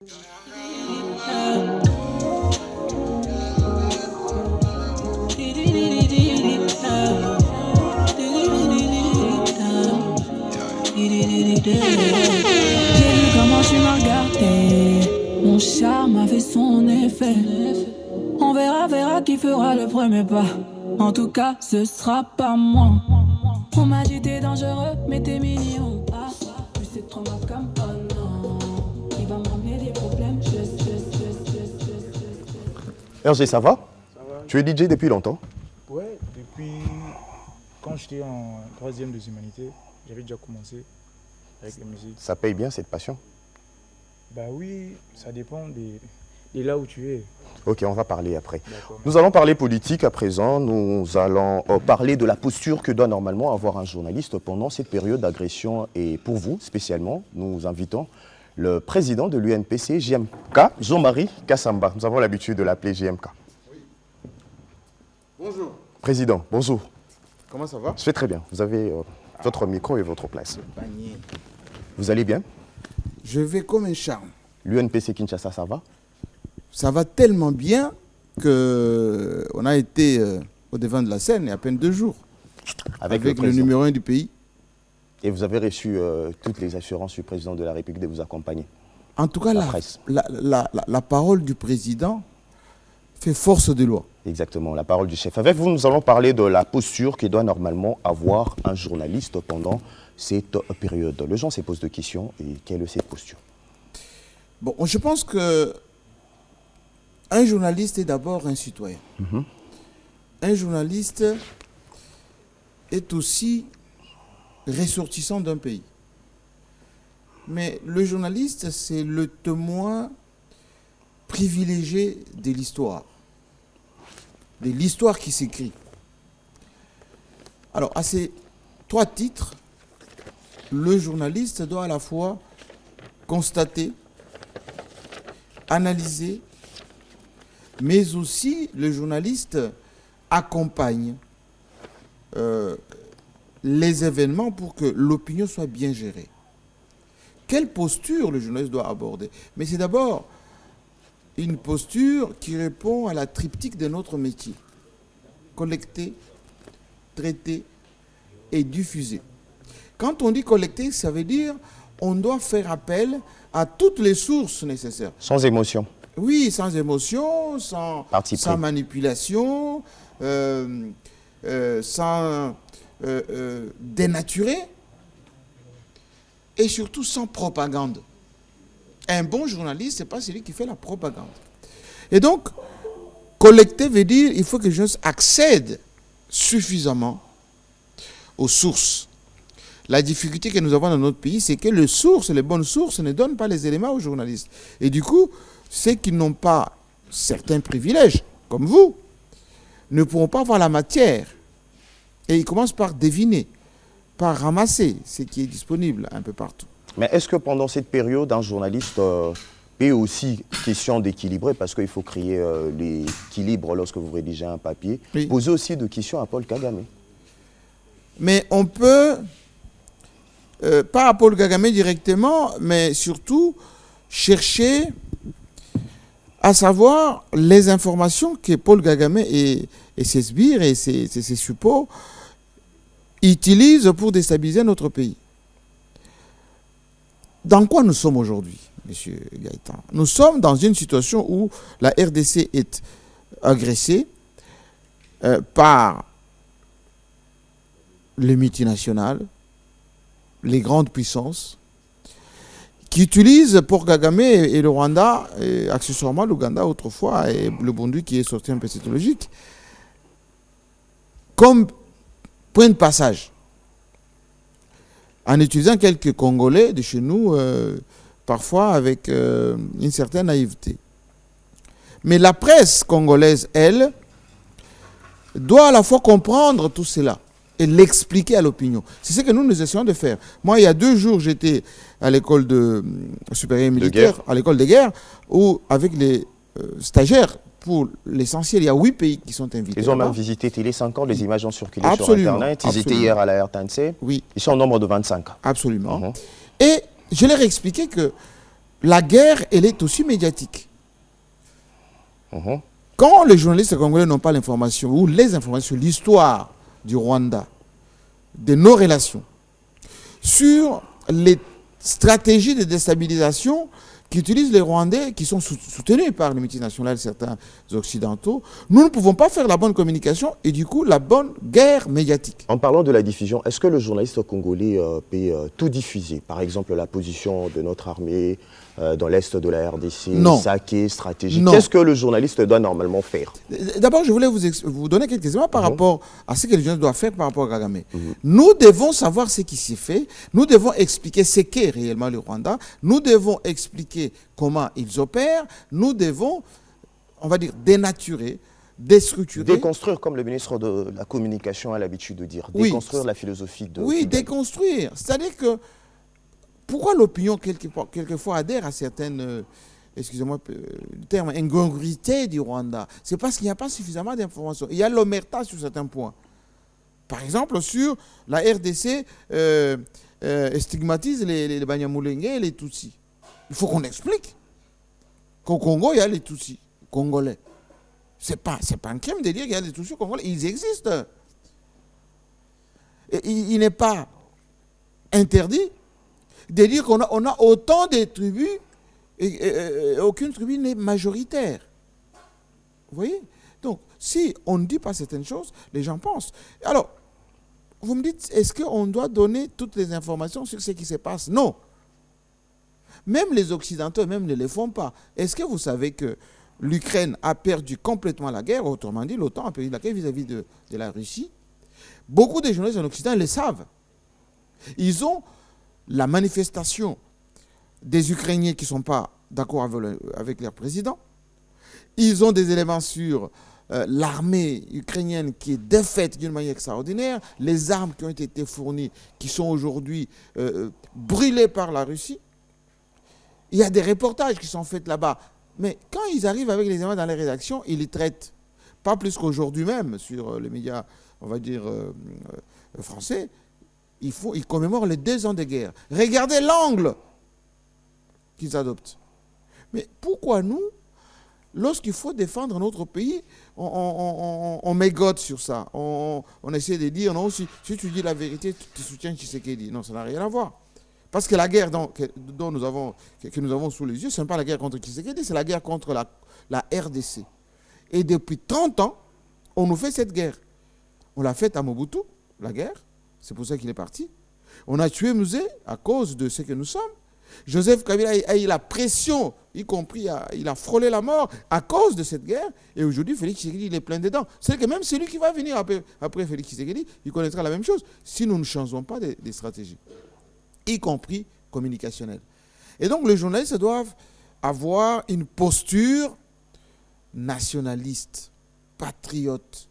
J'ai vu comment tu m'as regardé, mon charme a fait son effet. On verra qui fera le premier pas. En tout cas, ce sera pas moi. On m'a dit t'es dangereux, mais t'es mignon. Ah, plus c'est trop ma comme oh non. Il va me ramener des problèmes. Hergé, ça va? Ça va? Tu es DJ depuis longtemps? Ouais, depuis quand j'étais en troisième des humanités, j'avais déjà commencé avec la musique. Ça paye bien cette passion? Bah oui, ça dépend de là où tu es. Ok, on va parler après. D'accord. Nous allons parler politique à présent. Nous allons parler de la posture que doit normalement avoir un journaliste pendant cette période d'agression. Et pour vous, spécialement, nous invitons le président de l'UNPC, JMK, Jean-Marie Kassamba. Nous avons l'habitude de l'appeler JMK. Oui. Bonjour. Président, bonjour. Comment ça va? Je vais très bien. Vous avez votre micro et votre place. Panier. Vous allez bien? Je vais comme un charme. L'UNPC Kinshasa, ça va? Ça va tellement bien qu'on a été au devant de la scène il y a à peine 2 jours. Avec le numéro 1 du pays. Et vous avez reçu toutes les assurances du président de la République de vous accompagner? En tout cas, presse. la parole du président fait force de loi. Exactement, la parole du chef. Avec vous, nous allons parler de la posture que doit normalement avoir un journaliste pendant cette période. Les gens se posent des questions et quelle est cette posture? Bon, je pense que un journaliste est d'abord un citoyen. Un journaliste est aussi ressortissant d'un pays. Mais le journaliste, c'est le témoin privilégié de l'histoire qui s'écrit. Alors, à ces 3 titres, le journaliste doit à la fois constater, analyser, mais aussi le journaliste accompagne les événements pour que l'opinion soit bien gérée. Quelle posture le journaliste doit aborder? Mais c'est d'abord une posture qui répond à la triptyque de notre métier. Collecter, traiter et diffuser. Quand on dit collecter, ça veut dire on doit faire appel à toutes les sources nécessaires. Sans émotion. Oui, sans émotion, sans manipulation, sans dénaturer et surtout sans propagande. Un bon journaliste, ce n'est pas celui qui fait la propagande. Et donc, collecter veut dire qu'il faut que les gens accèdent suffisamment aux sources. La difficulté que nous avons dans notre pays, c'est que les bonnes sources ne donnent pas les éléments aux journalistes. Et du coup, ceux qui n'ont pas certains privilèges, comme vous, ne pourront pas avoir la matière. Et ils commencent par deviner, par ramasser ce qui est disponible un peu partout. Mais est-ce que pendant cette période, un journaliste est aussi question d'équilibrer, parce qu'il faut créer l'équilibre lorsque vous rédigez un papier, oui. Poser aussi des questions à Paul Kagame? Mais on peut, pas à Paul Kagame directement, mais surtout chercher à savoir les informations que Paul Kagame et ses sbires et ses suppôts utilisent pour déstabiliser notre pays. Dans quoi nous sommes aujourd'hui, M. Gaëtan? Nous sommes dans une situation où la RDC est agressée par les multinationales, les grandes puissances, qui utilisent pour Kagame et le Rwanda, et accessoirement l'Ouganda autrefois, et le Burundi qui est sorti un peu cette logique, comme point de passage. En utilisant quelques Congolais de chez nous, parfois avec une certaine naïveté. Mais la presse congolaise, elle, doit à la fois comprendre tout cela et l'expliquer à l'opinion. C'est ce que nous essayons de faire. Moi, il y a 2 jours, j'étais à l'école supérieure militaire, à l'école de guerre, où avec les stagiaires, pour l'essentiel, il y a 8 pays qui sont invités. Ils ont même visité Télé 50, les images ont circulé Absolument. sur Internet. Ils étaient hier à la RTNC. Oui. Ils sont au nombre de 25. Absolument. Et je leur ai expliqué que la guerre, elle est aussi médiatique. Mhm. Quand les journalistes congolais n'ont pas l'information, ou les informations sur l'histoire du Rwanda, de nos relations, sur les stratégies de déstabilisation qu'utilisent les Rwandais, qui sont soutenus par les multinationales, certains occidentaux, nous ne pouvons pas faire la bonne communication et du coup la bonne guerre médiatique. En parlant de la diffusion, est-ce que le journaliste congolais peut tout diffuser? Par exemple, la position de notre armée dans l'est de la RDC, Non. saquée, stratégique. Non. Qu'est-ce que le journaliste doit normalement faire? D'abord, je voulais vous donner quelques éléments par rapport à ce que les gens doivent faire par rapport à Kagame. Nous devons savoir ce qui s'y fait. Nous devons expliquer ce qu'est réellement le Rwanda. Nous devons expliquer comment ils opèrent. Nous devons, on va dire, dénaturer, déstructurer. Déconstruire, comme le ministre de la Communication a l'habitude de dire. Oui. Déconstruire la philosophie de... Oui, déconstruire. C'est-à-dire que pourquoi l'opinion quelquefois adhère à certaines, excusez-moi le terme, incongruités du Rwanda? C'est parce qu'il n'y a pas suffisamment d'informations. Il y a l'omerta sur certains points. Par exemple, sur la RDC stigmatise les Banyamulenge et les Tutsis. Il faut qu'on explique qu'au Congo, il y a les Tutsis congolais. C'est pas un crime de dire qu'il y a des Tutsis congolais. Ils existent. Et il n'est pas interdit de dire qu'on a autant de tribus et aucune tribu n'est majoritaire. Vous voyez? Donc, si on ne dit pas certaines choses, les gens pensent. Alors, vous me dites, est-ce qu'on doit donner toutes les informations sur ce qui se passe? Non. Même les Occidentaux, même ne les font pas. Est-ce que vous savez que l'Ukraine a perdu complètement la guerre, autrement dit, l'OTAN a perdu la guerre vis-à-vis de la Russie? Beaucoup de journalistes en Occident le savent. Ils ont la manifestation des Ukrainiens qui ne sont pas d'accord avec leur président. Ils ont des éléments sur l'armée ukrainienne qui est défaite d'une manière extraordinaire, les armes qui ont été fournies, qui sont aujourd'hui brûlées par la Russie. Il y a des reportages qui sont faits là-bas. Mais quand ils arrivent avec les éléments dans les rédactions, ils les traitent. Pas plus qu'aujourd'hui même, sur les médias, on va dire, français, ils commémorent les 2 ans de guerre. Regardez l'angle qu'ils adoptent. Mais pourquoi nous, lorsqu'il faut défendre notre pays, on mégote sur ça. On essaie de dire, non, si tu dis la vérité, tu soutiens Tshisekedi. Non, ça n'a rien à voir. Parce que la guerre que nous avons sous les yeux, ce n'est pas la guerre contre Tshisekedi, c'est la guerre contre la RDC. Et depuis 30 ans, on nous fait cette guerre. On l'a faite à Mobutu, la guerre. C'est pour ça qu'il est parti. On a tué Musée à cause de ce que nous sommes. Joseph Kabila a eu la pression, y compris, il a frôlé la mort à cause de cette guerre. Et aujourd'hui, Félix Tshisekedi, il est plein dedans. C'est que même celui qui va venir après Félix Tshisekedi, il connaîtra la même chose si nous ne changeons pas des stratégies, y compris communicationnelles. Et donc, les journalistes doivent avoir une posture nationaliste, patriote.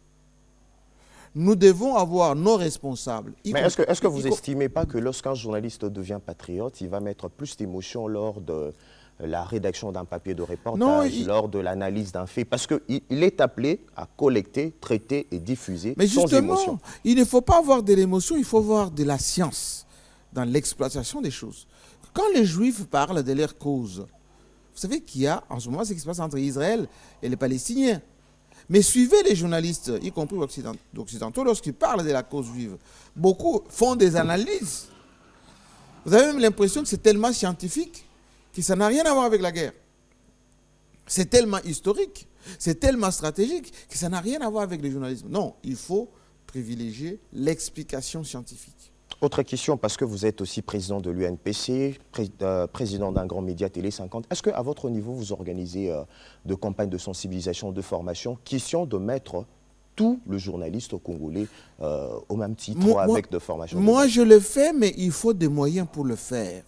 Nous devons avoir nos responsables. Mais est-ce que vous n'estimez pas que lorsqu'un journaliste devient patriote, il va mettre plus d'émotion lors de la rédaction d'un papier de reportage, lors de l'analyse d'un fait? Parce qu'il est appelé à collecter, traiter et diffuser sans émotion. Il ne faut pas avoir de l'émotion, il faut avoir de la science dans l'exploitation des choses. Quand les Juifs parlent de leur cause, vous savez qu'il y a en ce moment ce qui se passe entre Israël et les Palestiniens. Mais suivez les journalistes, y compris occidentaux, lorsqu'ils parlent de la cause juive. Beaucoup font des analyses. Vous avez même l'impression que c'est tellement scientifique que ça n'a rien à voir avec la guerre. C'est tellement historique, c'est tellement stratégique que ça n'a rien à voir avec le journalisme. Non, il faut privilégier l'explication scientifique. Autre question, parce que vous êtes aussi président de l'UNPC, président d'un grand média Télé 50. Est-ce qu'à votre niveau, vous organisez de campagnes de sensibilisation, de formation, question de mettre tout le journaliste congolais au même titre avec de formation? Moi, je le fais, mais il faut des moyens pour le faire.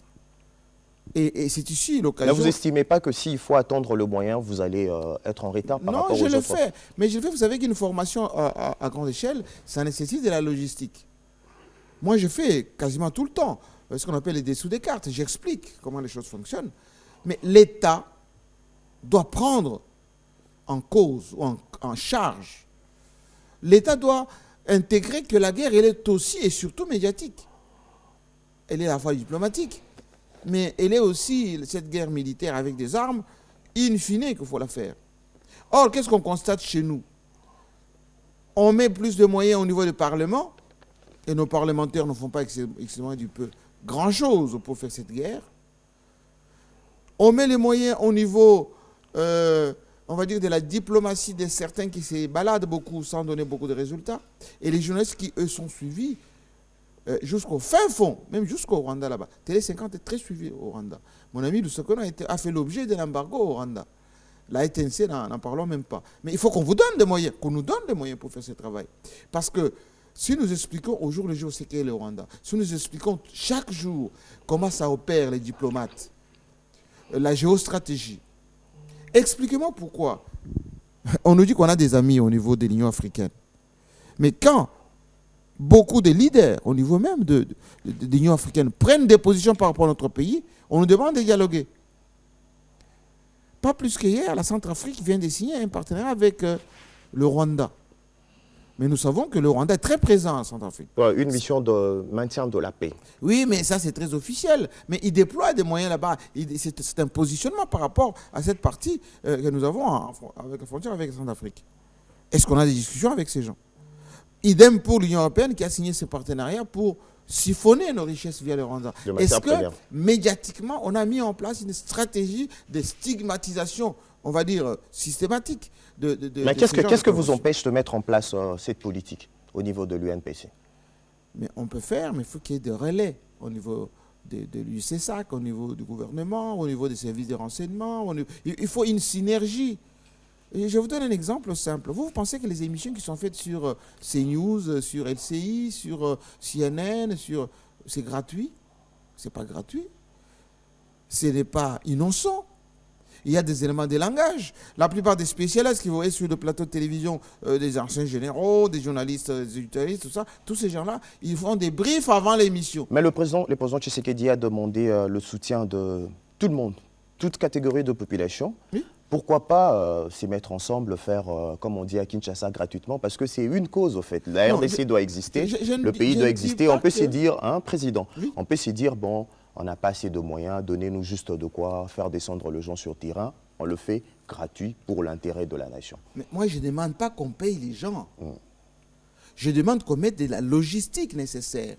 Et c'est ici l'occasion... Là, vous n'estimez pas que s'il faut attendre le moyen, vous allez être en retard par rapport aux autres? Non, je le fais. Mais je le fais, vous savez qu'une formation à grande échelle, ça nécessite de la logistique. Moi, je fais quasiment tout le temps ce qu'on appelle les dessous des cartes. J'explique comment les choses fonctionnent. Mais l'État doit prendre en cause ou en charge. L'État doit intégrer que la guerre, elle est aussi et surtout médiatique. Elle est à la fois diplomatique. mais elle est aussi, cette guerre militaire avec des armes, in fine, qu'il faut la faire. Or, qu'est-ce qu'on constate chez nous? On met plus de moyens au niveau du Parlement, et nos parlementaires ne font pas excessivement du peu grand-chose pour faire cette guerre. On met les moyens au niveau, on va dire, de la diplomatie de certains qui se baladent beaucoup sans donner beaucoup de résultats. Et les journalistes qui, eux, sont suivis jusqu'au fin fond, même jusqu'au Rwanda là-bas. Télé 50 est très suivi au Rwanda. Mon ami Lusokono a fait l'objet d'un embargo au Rwanda. La TNC, n'en parlons même pas. Mais il faut qu'on vous donne des moyens, qu'on nous donne des moyens pour faire ce travail. Parce que si nous expliquons au jour le jour ce qu'est le Rwanda, si nous expliquons chaque jour comment ça opère les diplomates, la géostratégie, expliquez-moi pourquoi. On nous dit qu'on a des amis au niveau de l'Union africaine. Mais quand beaucoup de leaders au niveau même de l'Union africaine prennent des positions par rapport à notre pays, on nous demande de dialoguer. Pas plus qu'hier, la Centrafrique vient de signer un partenariat avec le Rwanda. Mais nous savons que le Rwanda est très présent en Centrafrique. Une mission de maintien de la paix. Oui, mais ça c'est très officiel. Mais il déploie des moyens là-bas. C'est un positionnement par rapport à cette partie que nous avons avec la frontière avec la Centrafrique. Est-ce qu'on a des discussions avec ces gens? Idem pour l'Union européenne qui a signé ce partenariat pour siphonner nos richesses via le Rwanda. Est-ce que médiatiquement, on a mis en place une stratégie de stigmatisation, on va dire, systématique mais qu'est-ce que vous empêche de mettre en place cette politique au niveau de l'UNPC? Mais on peut faire, mais il faut qu'il y ait des relais au niveau de l'UCSAC, au niveau du gouvernement, au niveau des services de renseignement. Il faut une synergie. Et je vous donne un exemple simple. Vous pensez que les émissions qui sont faites sur CNews, sur LCI, sur CNN, c'est gratuit? Ce n'est pas gratuit. Ce n'est pas innocent. Il y a des éléments de langage. La plupart des spécialistes qui voient sur le plateau de télévision, des anciens généraux, des journalistes, des éditorialistes, tout ça, tous ces gens-là, ils font des briefs avant l'émission. Mais le président Tshisekedi a demandé le soutien de tout le monde, toute catégorie de population. Oui. Pourquoi pas s'y mettre ensemble, faire, comme on dit à Kinshasa, gratuitement? Parce que c'est une cause, au fait. La RDC doit exister, le pays doit exister. On peut s'y dire, hein, président, oui. On peut s'y dire, bon, on n'a pas assez de moyens, donnez-nous juste de quoi faire descendre les gens sur terrain. On le fait gratuit pour l'intérêt de la nation. Mais moi, je ne demande pas qu'on paye les gens. Je demande qu'on mette de la logistique nécessaire.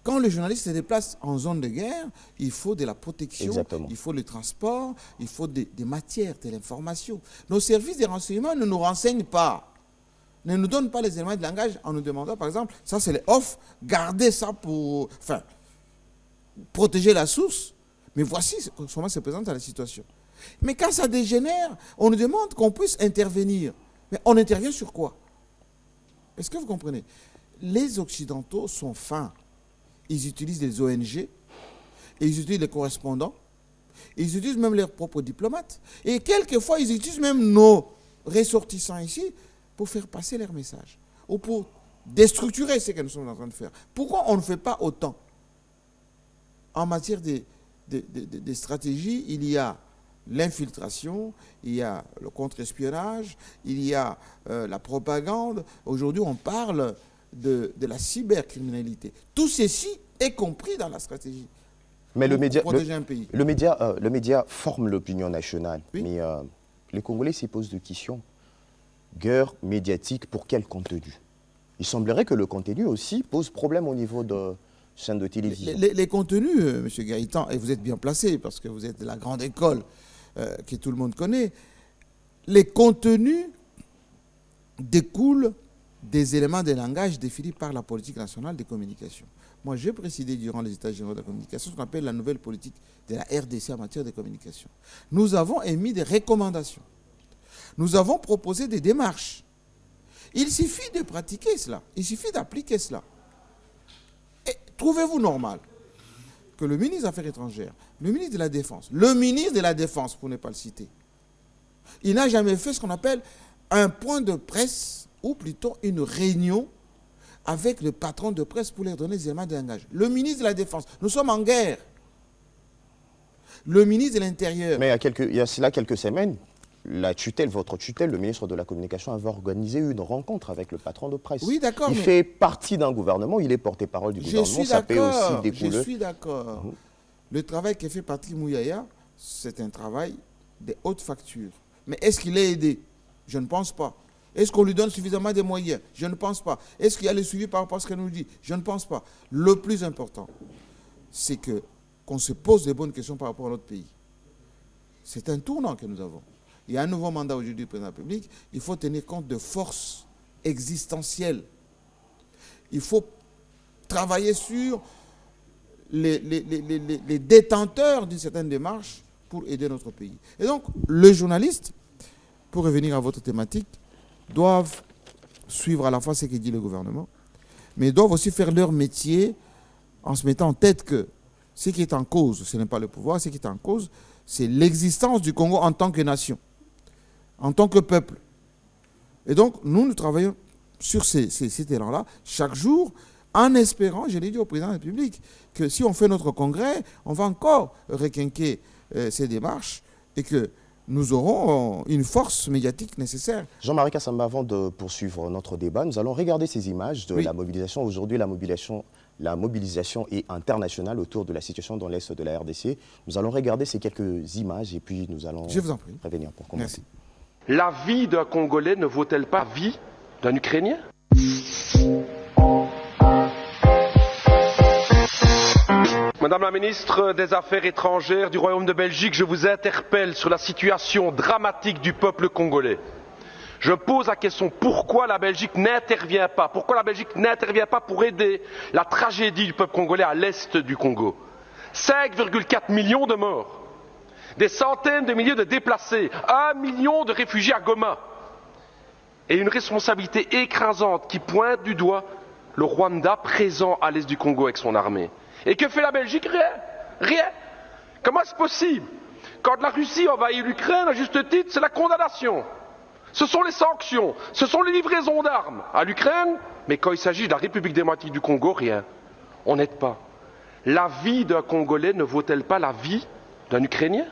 Quand le journaliste se déplace en zone de guerre, il faut de la protection, exactement. Il faut le transport, il faut des matières, de l'information. Nos services de renseignement ne nous renseignent pas, ne nous donnent pas les éléments de langage en nous demandant, par exemple, ça c'est les off, gardez ça pour protéger la source. Mais voici comment se présente la situation. Mais quand ça dégénère, on nous demande qu'on puisse intervenir. Mais on intervient sur quoi? Est-ce que vous comprenez? Les Occidentaux sont fins. Ils utilisent des ONG, ils utilisent les correspondants, ils utilisent même leurs propres diplomates. Et quelquefois, ils utilisent même nos ressortissants ici pour faire passer leurs messages ou pour déstructurer ce que nous sommes en train de faire. Pourquoi on ne fait pas autant? En matière de stratégie, il y a l'infiltration, il y a le contre-espionnage, il y a la propagande. Aujourd'hui, on parle de la cybercriminalité. Tout ceci est compris dans la stratégie. Mais le média, protéger un pays. Le média forme l'opinion nationale. Oui. Mais les Congolais s'y posent des questions. Guerre médiatique, pour quel contenu? Il semblerait que le contenu aussi pose problème au niveau de chaînes de télévision. Les contenus, M. Gaëtan, et vous êtes bien placé parce que vous êtes de la grande école que tout le monde connaît, les contenus découlent des éléments de langage définis par la politique nationale des communications. Moi, j'ai présidé durant les États généraux de la communication ce qu'on appelle la nouvelle politique de la RDC en matière de communication. Nous avons émis des recommandations. Nous avons proposé des démarches. Il suffit de pratiquer cela. Il suffit d'appliquer cela. Et trouvez-vous normal que le ministre des Affaires étrangères, le ministre de la Défense, pour ne pas le citer, il n'a jamais fait ce qu'on appelle un point de presse ou plutôt une réunion avec le patron de presse pour leur donner des éléments de langage. Le ministre de la Défense, nous sommes en guerre. Le ministre de l'Intérieur. Mais il y a cela quelques semaines, votre tutelle, le ministre de la Communication, avait organisé une rencontre avec le patron de presse. Oui, d'accord. Il fait partie d'un gouvernement, il est porte-parole du gouvernement, ça peut aussi découler. Je suis d'accord. Le travail que fait Patrick Mouyaya, c'est un travail de haute facture. Mais est-ce qu'il est aidé? Je ne pense pas. Est-ce qu'on lui donne suffisamment de moyens? Je ne pense pas. Est-ce qu'il y a le suivi par rapport à ce qu'elle nous dit? Je ne pense pas. Le plus important, c'est qu'on se pose des bonnes questions par rapport à notre pays. C'est un tournant que nous avons. Il y a un nouveau mandat aujourd'hui du président de la République. Il faut tenir compte de forces existentielles. Il faut travailler sur les détenteurs d'une certaine démarche pour aider notre pays. Et donc, les journalistes, pour revenir à votre thématique, doivent suivre à la fois ce que dit le gouvernement, mais doivent aussi faire leur métier en se mettant en tête que ce qui est en cause, ce n'est pas le pouvoir, ce qui est en cause, c'est l'existence du Congo en tant que nation, en tant que peuple. Et donc, nous travaillons sur ces terrains-là chaque jour, en espérant, je l'ai dit au président de la République, que si on fait notre congrès, on va encore requinquer ces démarches et que nous aurons une force médiatique nécessaire. Jean-Marie Kassamba, avant de poursuivre notre débat, nous allons regarder ces images de la mobilisation. Aujourd'hui, la mobilisation est internationale autour de la situation dans l'Est de la RDC. Nous allons regarder ces quelques images et puis nous allons revenir pour commencer. Merci. La vie d'un Congolais ne vaut-elle pas la vie d'un Ukrainien ? Madame la ministre des Affaires étrangères du Royaume de Belgique, je vous interpelle sur la situation dramatique du peuple congolais. Je pose la question, pourquoi la Belgique n'intervient pas? Pourquoi la Belgique n'intervient pas pour aider la tragédie du peuple congolais à l'est du Congo? 5,4 millions de morts, des centaines de milliers de déplacés, 1 million de réfugiés à Goma, et une responsabilité écrasante qui pointe du doigt le Rwanda présent à l'est du Congo avec son armée. Et que fait la Belgique? Rien. Rien. Comment est-ce possible? Quand la Russie envahit l'Ukraine, à juste titre, c'est la condamnation. Ce sont les sanctions, ce sont les livraisons d'armes à l'Ukraine, mais quand il s'agit de la République démocratique du Congo, rien. On n'aide pas. La vie d'un Congolais ne vaut-elle pas la vie d'un Ukrainien?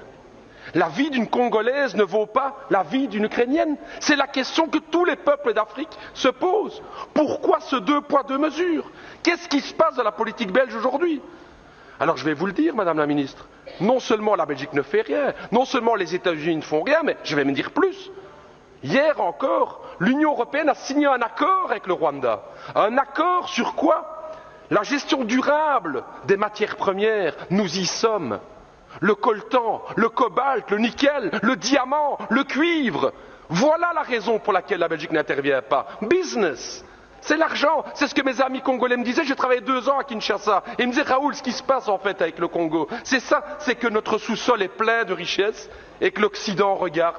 La vie d'une Congolaise ne vaut pas la vie d'une Ukrainienne? C'est la question que tous les peuples d'Afrique se posent. Pourquoi ce 2 poids 2 mesures? Qu'est-ce qui se passe dans la politique belge aujourd'hui? Alors je vais vous le dire, Madame la Ministre, non seulement la Belgique ne fait rien, non seulement les États-Unis ne font rien, mais je vais me dire plus. Hier encore, l'Union européenne a signé un accord avec le Rwanda. Un accord sur quoi? La gestion durable des matières premières. Nous y sommes. Le coltan, le cobalt, le nickel, le diamant, le cuivre. Voilà la raison pour laquelle la Belgique n'intervient pas. Business. C'est l'argent. C'est ce que mes amis congolais me disaient. J'ai travaillé 2 ans à Kinshasa. Et ils me disaient, Raoul, ce qui se passe en fait avec le Congo, c'est ça, c'est que notre sous-sol est plein de richesses et que l'Occident regarde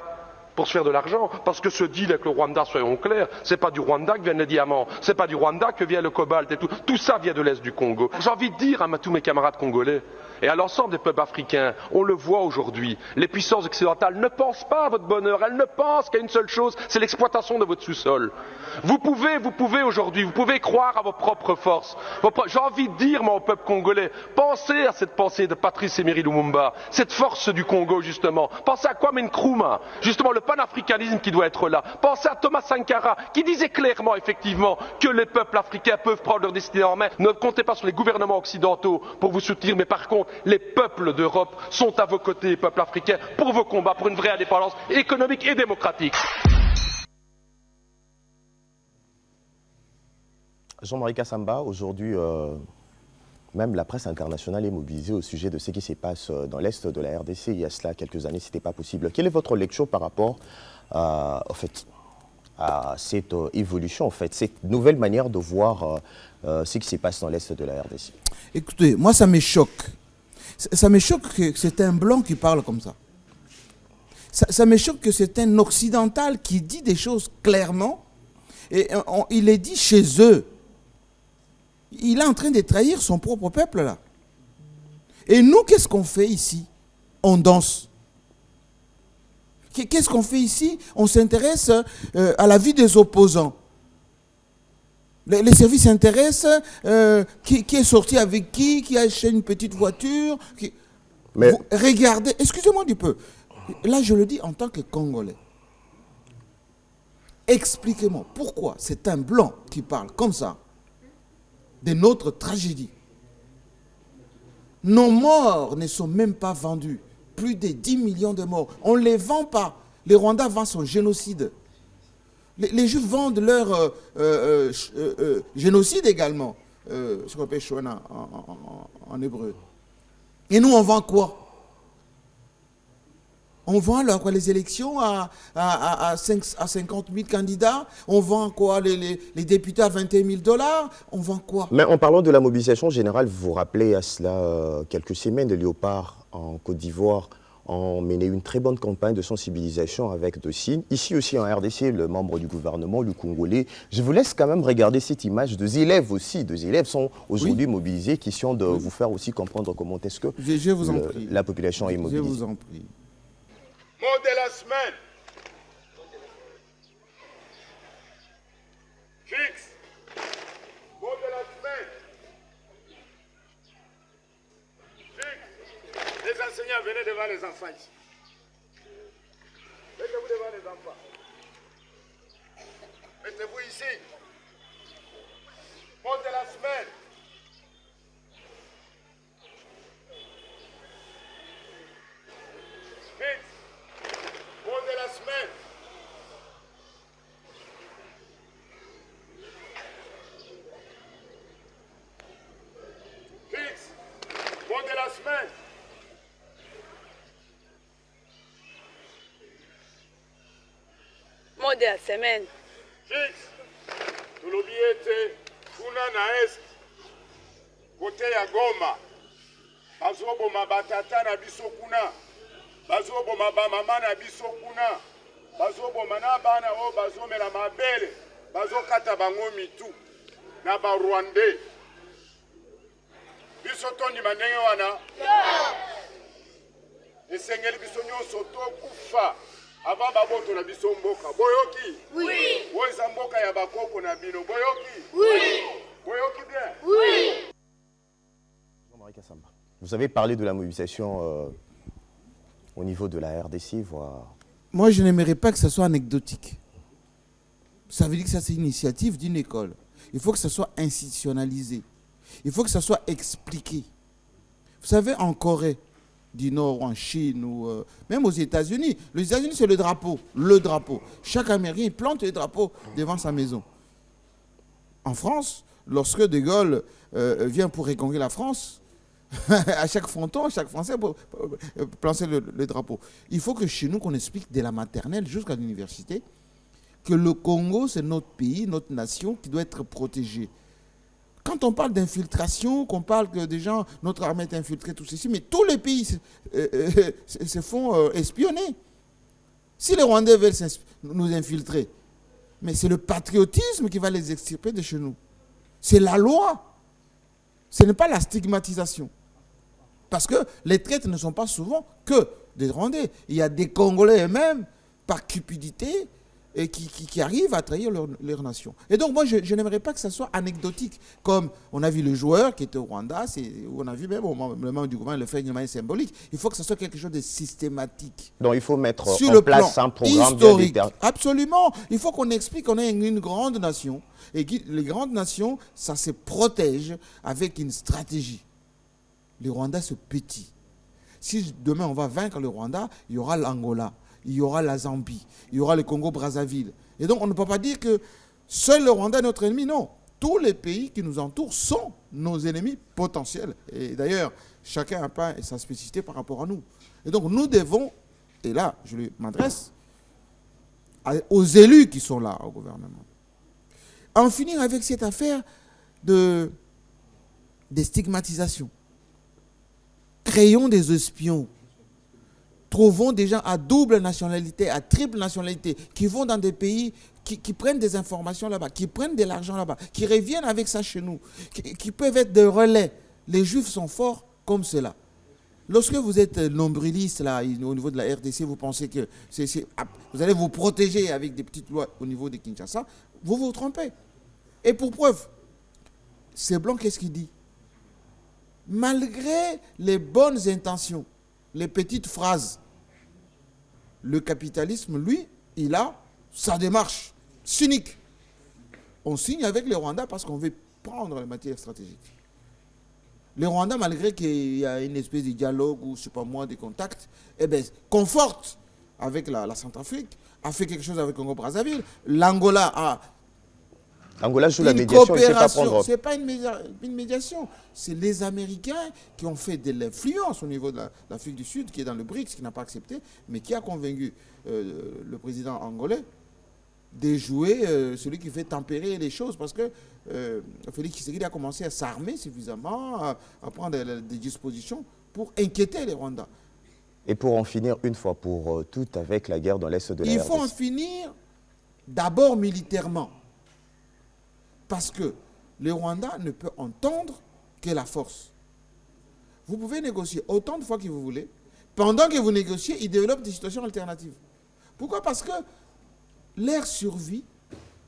pour se faire de l'argent. Parce que ce deal avec le Rwanda, soyons clairs, c'est pas du Rwanda que viennent les diamants, c'est pas du Rwanda que vient le cobalt et tout. Tout ça vient de l'Est du Congo. J'ai envie de dire à tous mes camarades congolais, et à l'ensemble des peuples africains, on le voit aujourd'hui, les puissances occidentales ne pensent pas à votre bonheur, elles ne pensent qu'à une seule chose, c'est l'exploitation de votre sous-sol. Vous pouvez aujourd'hui, vous pouvez croire à vos propres forces. J'ai envie de dire, moi, au peuple congolais, pensez à cette pensée de Patrice Emery Lumumba, cette force du Congo, justement. Pensez à Kwame Nkrumah, justement, le panafricanisme qui doit être là. Pensez à Thomas Sankara, qui disait clairement, effectivement, que les peuples africains peuvent prendre leur destinée en main. Ne comptez pas sur les gouvernements occidentaux pour vous soutenir, mais par contre, les peuples d'Europe sont à vos côtés, les peuples africains, pour vos combats pour une vraie indépendance économique et démocratique. Jean-Marie Kassamba, aujourd'hui, même la presse internationale est mobilisée au sujet de ce qui se passe dans l'Est de la RDC. Il y a cela quelques années, ce n'était pas possible. Quelle est votre lecture par rapport à cette évolution, cette nouvelle manière de voir ce qui se passe dans l'Est de la RDC? Écoutez, moi ça me choque. Ça me choque que c'est un blanc qui parle comme ça. Ça me choque que c'est un occidental qui dit des choses clairement. Et il les dit chez eux. Il est en train de trahir son propre peuple là. Et nous, qu'est-ce qu'on fait ici? On danse. Qu'est-ce qu'on fait ici? On s'intéresse à la vie des opposants. Les services s'intéressent, qui est sorti avec qui a acheté une petite voiture. Regardez, excusez-moi du peu. Là, je le dis en tant que Congolais. Expliquez-moi pourquoi c'est un blanc qui parle comme ça de notre tragédie. Nos morts ne sont même pas vendus. Plus de 10 millions de morts. On ne les vend pas. Les Rwandais vendent son génocide. Les Juifs vendent leur génocide également. Ce qu'on appelle Shoana en hébreu. Et nous, on vend quoi? On vend là, quoi, les élections à 50 000 candidats. On vend quoi, les députés à 21 000 $. On vend quoi? Mais en parlant de la mobilisation générale, vous vous rappelez à cela quelques semaines, de Léopard en Côte d'Ivoire ont mené une très bonne campagne de sensibilisation avec deux signes. Ici aussi en RDC, le membre du gouvernement, le Congolais. Je vous laisse quand même regarder cette image. Deux élèves aussi. Deux élèves sont aujourd'hui mobilisés, question de vous faire aussi comprendre comment est-ce que je vous en prie. La population est mobilisée. Je vous en prie. Mot de la semaine. Fixe. Mot de la semaine. Fixe. Les enseignants, venez devant les enfants ici. Mettez-vous devant les enfants. Mettez-vous ici. Mot de la semaine. Fixe. Mot de la semaine. Fixe. Mot de la semaine. Mot de la semaine. Fixe. Tulobiete kuna na est. Côté ya Goma. Bazoboma batata na biso kuna. Bazoboma ba mama na biso kuna. Bazoboma na bana o bazomela mabele. Bazokata bango mitu na ba Rwandais. Biso tondi mandenge wana. Esengeli biso nyonso tokufa avant baboto na biso mboka. Boyoki? Oui. Oza mboka ya bakoko na bino. Boyoki? Oui. Boyoki bien? Oui. Jean-Marie Kassamba, vous avez parlé de la mobilisation au niveau de la RDC, voire... Moi, je n'aimerais pas que ça soit anecdotique. Ça veut dire que ça, c'est une initiative d'une école. Il faut que ça soit institutionnalisé. Il faut que ça soit expliqué. Vous savez, en Corée du Nord, ou en Chine, ou même aux États-Unis, les États-Unis, c'est le drapeau. Le drapeau. Chaque Américain, il plante le drapeau devant sa maison. En France, lorsque De Gaulle vient pour reconquérir la France, à chaque fronton, chaque Français planter le drapeau. Il faut que chez nous, qu'on explique dès la maternelle jusqu'à l'université que le Congo, c'est notre pays, notre nation qui doit être protégée. Quand on parle d'infiltration, qu'on parle que des gens, notre armée est infiltrée, tout ceci, mais tous les pays se font espionner. Si les Rwandais veulent nous infiltrer, mais c'est le patriotisme qui va les extirper de chez nous. C'est la loi. Ce n'est pas la stigmatisation. Parce que les traites ne sont pas souvent que des Rwandais. Il y a des Congolais eux-mêmes, par cupidité, et qui arrivent à trahir leur nation. Et donc moi, je n'aimerais pas que ça soit anecdotique. Comme on a vu le joueur qui était au Rwanda, on a vu même le membre du gouvernement le faire une manière symbolique. Il faut que ça soit quelque chose de systématique. Donc il faut mettre sur en le place plan un programme historique. bien déterminé. Absolument. Il faut qu'on explique qu'on est une grande nation. Et que les grandes nations, ça se protège avec une stratégie. Le Rwanda, c'est petit. Si demain on va vaincre le Rwanda, il y aura l'Angola, il y aura la Zambie, il y aura le Congo-Brazzaville. Et donc on ne peut pas dire que seul le Rwanda est notre ennemi. Non. Tous les pays qui nous entourent sont nos ennemis potentiels. Et d'ailleurs, chacun n'a pas sa spécificité par rapport à nous. Et donc nous devons, et là je m'adresse aux élus qui sont là au gouvernement, en finir avec cette affaire de stigmatisation. Créons des espions. Trouvons des gens à double nationalité, à triple nationalité, qui vont dans des pays, qui prennent des informations là-bas, qui prennent de l'argent là-bas, qui reviennent avec ça chez nous, qui peuvent être des relais. Les Juifs sont forts comme cela. Lorsque vous êtes nombriliste là, au niveau de la RDC, vous pensez que vous allez vous protéger avec des petites lois au niveau de Kinshasa, vous vous trompez. Et pour preuve, c'est Blanc, qu'est-ce qu'il dit? Malgré les bonnes intentions, les petites phrases, le capitalisme, lui, il a sa démarche cynique. On signe avec les Rwandais parce qu'on veut prendre les matières stratégiques. Le Rwanda, malgré qu'il y a une espèce de dialogue ou, je sais pas moi, des contacts, eh ben, conforte avec la Centrafrique, a fait quelque chose avec Congo-Brazzaville. L'Angola a Angola joue la une médiation, il ne sait pas coopération. prendre. Ce n'est pas une médiation. C'est les Américains qui ont fait de l'influence au niveau de l'Afrique du Sud, qui est dans le BRICS, qui n'a pas accepté, mais qui a convaincu le président angolais de jouer celui qui fait tempérer les choses, parce que Félix Tshisekedi a commencé à s'armer suffisamment, à prendre des dispositions pour inquiéter les Rwandais. Et pour en finir une fois pour toutes avec la guerre dans l'Est de la Il RDC. faut en finir d'abord militairement. Parce que le Rwanda ne peut entendre que la force. Vous pouvez négocier autant de fois que vous voulez. Pendant que vous négociez, ils développent des situations alternatives. Pourquoi? Parce que leur survie,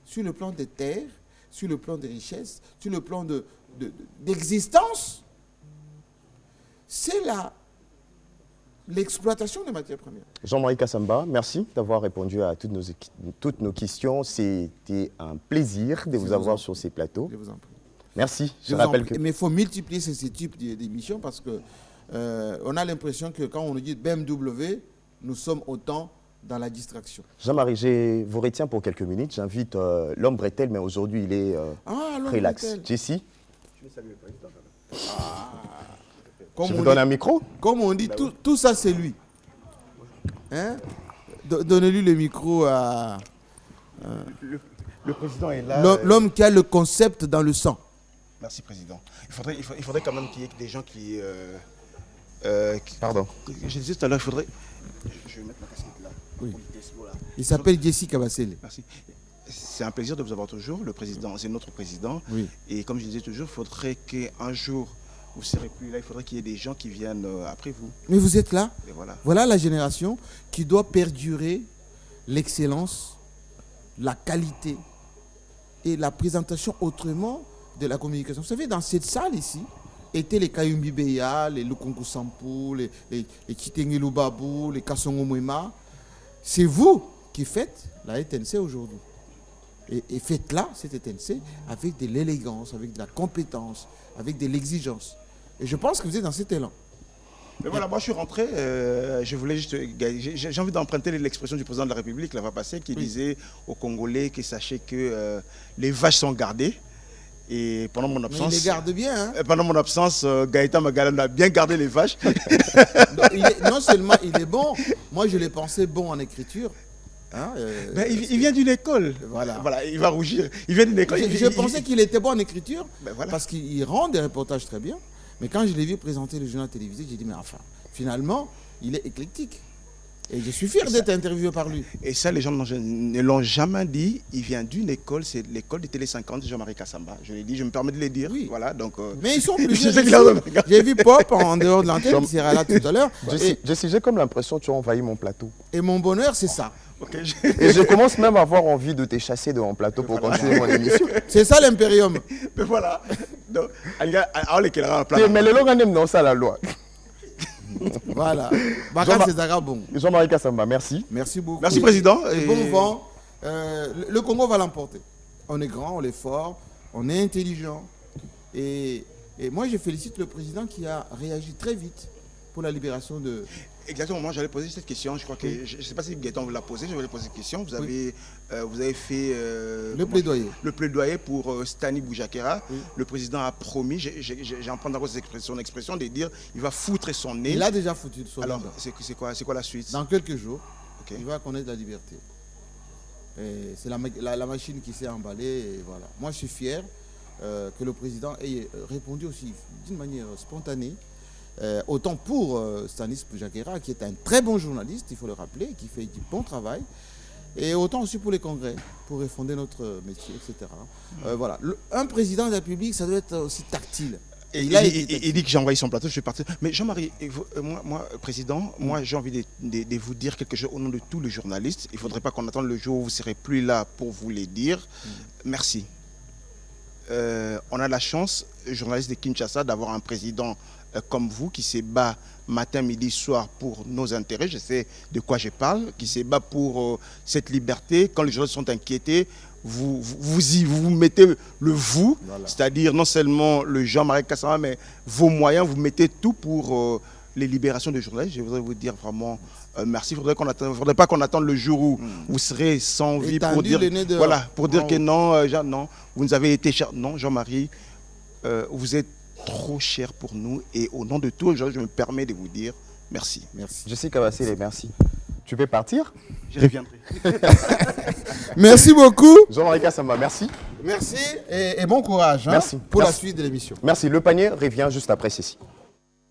sur le plan des terres, sur le plan des richesses, sur le plan d'existence, c'est l'exploitation des matières premières. Jean-Marie Kassamba, merci d'avoir répondu à toutes nos questions. C'était un plaisir de vous avoir sur ces plateaux. Je vous en prie. Merci. Mais il faut multiplier ces types d'émissions parce que on a l'impression que quand on nous dit BMW, nous sommes autant dans la distraction. Jean-Marie, je vous retiens pour quelques minutes. J'invite l'homme Bretel, mais aujourd'hui il est relax. Jessie. Je vais saluer le président. Je vous donne un micro. Comme on dit, tout ça c'est lui. Hein? Donnez-lui le micro à... Le président est là. L'homme qui a le concept dans le sang. Merci, président. Il faudrait quand même qu'il y ait des gens qui... Pardon. Je disais tout à l'heure, il faudrait... Je vais mettre ma casquette là. Oui. Il s'appelle Jesse Kabasele. Merci. C'est un plaisir de vous avoir toujours. Le président, c'est notre président. Oui. Et comme je disais toujours, il faudrait qu'un jour, vous ne serez plus là, il faudrait qu'il y ait des gens qui viennent après vous. Mais vous êtes là. Et voilà. Voilà la génération qui doit perdurer l'excellence, la qualité et la présentation autrement de la communication. Vous savez, dans cette salle ici, étaient les Kayumbi Beya, les Lukongo Sampo, les Kitenge Lubabu, les Kassongo Mwema. C'est vous qui faites la ETNC aujourd'hui. Et faites-la, cette ETNC, avec de l'élégance, avec de la compétence, avec de l'exigence. Et je pense que vous êtes dans cet élan. Mais voilà, moi je suis rentré, je voulais juste, j'ai envie d'emprunter l'expression du président de la République l'année passée qui disait aux Congolais que sachez que les vaches sont gardées. Et pendant mon absence, mais il les garde bien. Hein? Pendant mon absence, Gaëtan Magalan a bien gardé les vaches. Non seulement il est bon, moi je l'ai pensé bon en écriture. Hein, il vient d'une école. Voilà, il va rougir. Il vient d'une école. Je pensais qu'il était bon en écriture voilà. Parce qu'il rend des reportages très bien. Mais quand je l'ai vu présenter le journal télévisé, j'ai dit, mais enfin, finalement, il est éclectique. Et je suis fier d'être interviewé par lui. Et ça, les gens ne l'ont jamais dit. Il vient d'une école, c'est l'école de Télé 50 de Jean-Marie Kassamba. Je l'ai dit, je me permets de le dire. Oui. Voilà, donc, mais ils sont plus J'ai vu Pop en dehors de l'antenne, qui sera là tout à l'heure. J'ai comme l'impression que tu as envahi mon plateau. Et mon bonheur, c'est ça. Okay. Et je commence même à avoir envie de te chasser de mon plateau pour continuer mon émission. C'est ça l'impérium. Mais voilà. Donc, mais les gens n'aiment pas ça la loi. Voilà. Jean-Marie Kassamba, merci. Merci beaucoup. Merci, président. Bon vent. Le Congo va l'emporter. On est grand, on est fort, on est intelligent. Et moi, je félicite le président qui a réagi très vite pour la libération de... Exactement, moi j'allais poser cette question, je crois que, je ne sais pas si Gaëtan vous l'a posé, je vais poser cette question. Vous avez fait le plaidoyer pour Stani Boujakera. Oui. Le président a promis, j'en prends d'abord son expression, de dire il va foutre son nez. Il a déjà foutu son nez. Alors, c'est quoi la suite? Dans quelques jours, il va connaître la liberté. C'est la machine qui s'est emballée. Et voilà. Moi je suis fier que le président ait répondu aussi d'une manière spontanée. Autant pour Stanis Boujakera, qui est un très bon journaliste, il faut le rappeler, qui fait du bon travail, et autant aussi pour les congrès, pour refonder notre métier, etc. Voilà. Un président de la République, ça doit être aussi tactile. Il dit que j'ai envoyé son plateau, je suis parti. Mais Jean-Marie, moi, président, moi j'ai envie de vous dire quelque chose au nom de tous les journalistes. Il ne faudrait pas qu'on attende le jour où vous ne serez plus là pour vous les dire. Merci. On a la chance, journalistes de Kinshasa, d'avoir un président comme vous, qui se bat matin, midi, soir pour nos intérêts, je sais de quoi je parle, qui se bat pour cette liberté. Quand les journalistes sont inquiétés, vous mettez le vous, c'est-à-dire non seulement le Jean-Marie Kassama, mais vos moyens, vous mettez tout pour les libérations de journalistes. Je voudrais vous dire vraiment merci. Il ne faudrait pas qu'on attende le jour où vous serez sans vie pour dire, dire que non, Jean, non, vous nous avez été cher. Non, Jean-Marie, vous êtes trop cher pour nous et au nom de tout, je me permets de vous dire merci. Merci. Jessica Bassile, merci. Tu peux partir? Je reviendrai. Merci beaucoup. Jean-Marie Kassama, merci. Merci et bon courage Merci. pour Merci. la suite de l'émission. Merci. Le panier revient juste après ceci.